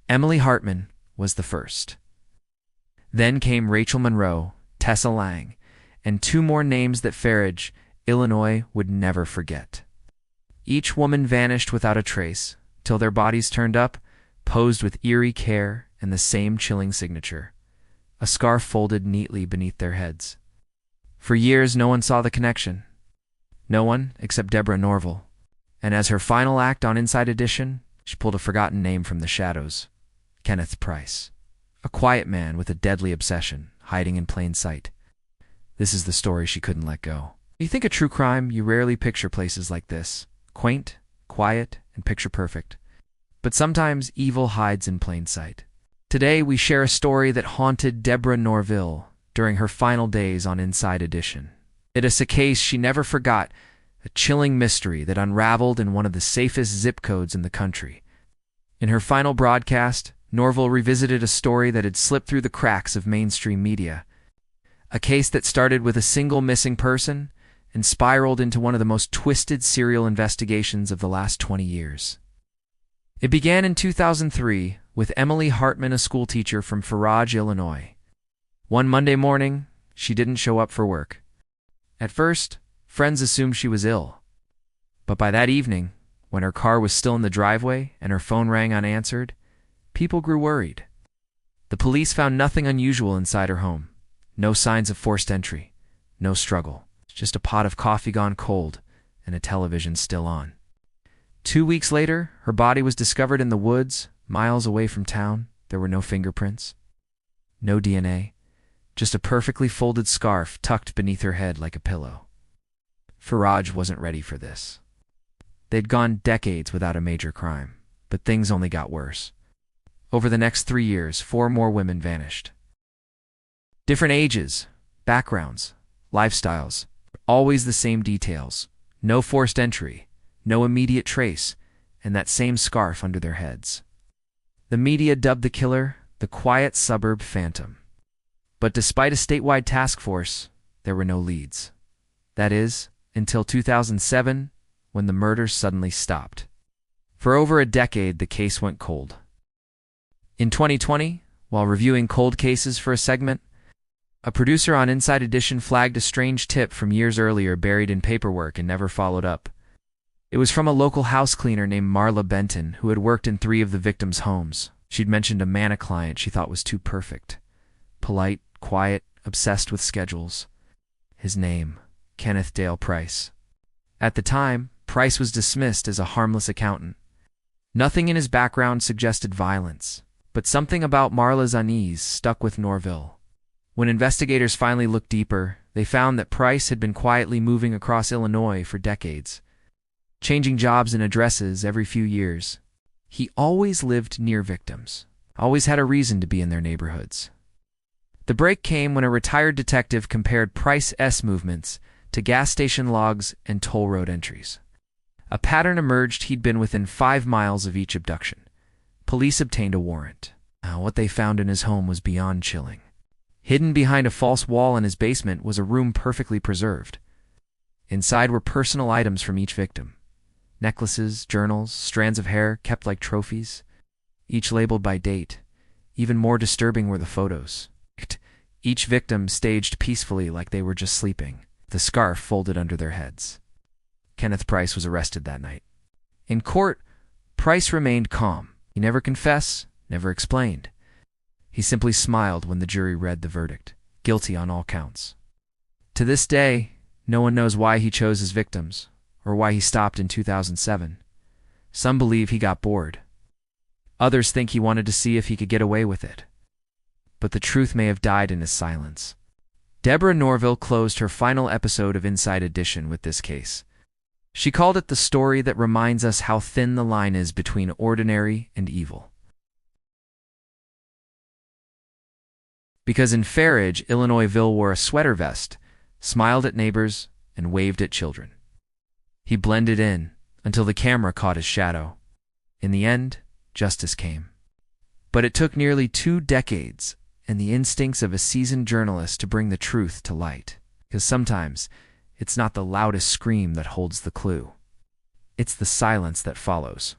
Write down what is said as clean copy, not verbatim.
Emily Hartman was the first. Then came Rachel Monroe, Tessa Lang, and two more names that Farage, Illinois, would never forget. Each woman vanished without a trace, till their bodies turned up, posed with eerie care and the same chilling signature, a scarf folded neatly beneath their heads. For years no one saw the connection. No one except Deborah Norville. And as her final act on Inside Edition, she pulled a forgotten name from the shadows. Kenneth Price. A quiet man with a deadly obsession, hiding in plain sight. This is the story she couldn't let go. You think of true crime, you rarely picture places like this. Quaint, quiet, and picture-perfect. But sometimes evil hides in plain sight. Today we share a story that haunted Deborah Norville during her final days on Inside Edition. It is a case she never forgot, a chilling mystery that unraveled in one of the safest zip codes in the country. In her final broadcast, Norville revisited a story that had slipped through the cracks of mainstream media. A case that started with a single missing person and spiraled into one of the most twisted serial investigations of the last 20 years. It began in 2003 with Emily Hartman, a schoolteacher from Farage, Illinois. One Monday morning, she didn't show up for work. At first, friends assumed she was ill. But by that evening, when her car was still in the driveway and her phone rang unanswered, people grew worried. The police found nothing unusual inside her home. No signs of forced entry. No struggle. Just a pot of coffee gone cold and a television still on. 2 weeks later, her body was discovered in the woods, miles away from town. There were no fingerprints. No DNA. Just a perfectly folded scarf tucked beneath her head like a pillow. Farage wasn't ready for this. They'd gone decades without a major crime, but things only got worse. Over the next 3 years, 4 more women vanished. Different ages, backgrounds, lifestyles, always the same details. No forced entry, no immediate trace, and that same scarf under their heads. The media dubbed the killer the Quiet Suburb Phantom. But despite a statewide task force, there were no leads. That is, until 2007, when the murders suddenly stopped. For over a decade, the case went cold. In 2020, while reviewing cold cases for a segment, a producer on Inside Edition flagged a strange tip from years earlier buried in paperwork and never followed up. It was from a local house cleaner named Marla Benton, who had worked in 3 of the victims' homes. She'd mentioned a man client she thought was too perfect. Polite, quiet, obsessed with schedules. His name, Kenneth Dale Price. At the time, Price was dismissed as a harmless accountant. Nothing in his background suggested violence, but something about Marla's unease stuck with Norville. When investigators finally looked deeper, they found that Price had been quietly moving across Illinois for decades, changing jobs and addresses every few years. He always lived near victims, always had a reason to be in their neighborhoods. The break came when a retired detective compared Price's movements to gas station logs and toll road entries. A pattern emerged: he'd been within 5 miles of each abduction. Police obtained a warrant. What they found in his home was beyond chilling. Hidden behind a false wall in his basement was a room perfectly preserved. Inside were personal items from each victim. Necklaces, journals, strands of hair kept like trophies, each labeled by date. Even more disturbing were the photos. Each victim staged peacefully like they were just sleeping, the scarf folded under their heads. Kenneth Price was arrested that night. In court, Price remained calm. He never confessed, never explained. He simply smiled when the jury read the verdict, guilty on all counts. To this day, no one knows why he chose his victims, or why he stopped in 2007. Some believe he got bored. Others think he wanted to see if he could get away with it. But the truth may have died in his silence. Deborah Norville closed her final episode of Inside Edition with this case. She called it the story that reminds us how thin the line is between ordinary and evil. Because in Farage, Illinois, wore a sweater vest, smiled at neighbors, and waved at children. He blended in until the camera caught his shadow. In the end, justice came. But it took nearly 2 decades and the instincts of a seasoned journalist to bring the truth to light. Because sometimes, it's not the loudest scream that holds the clue. It's the silence that follows.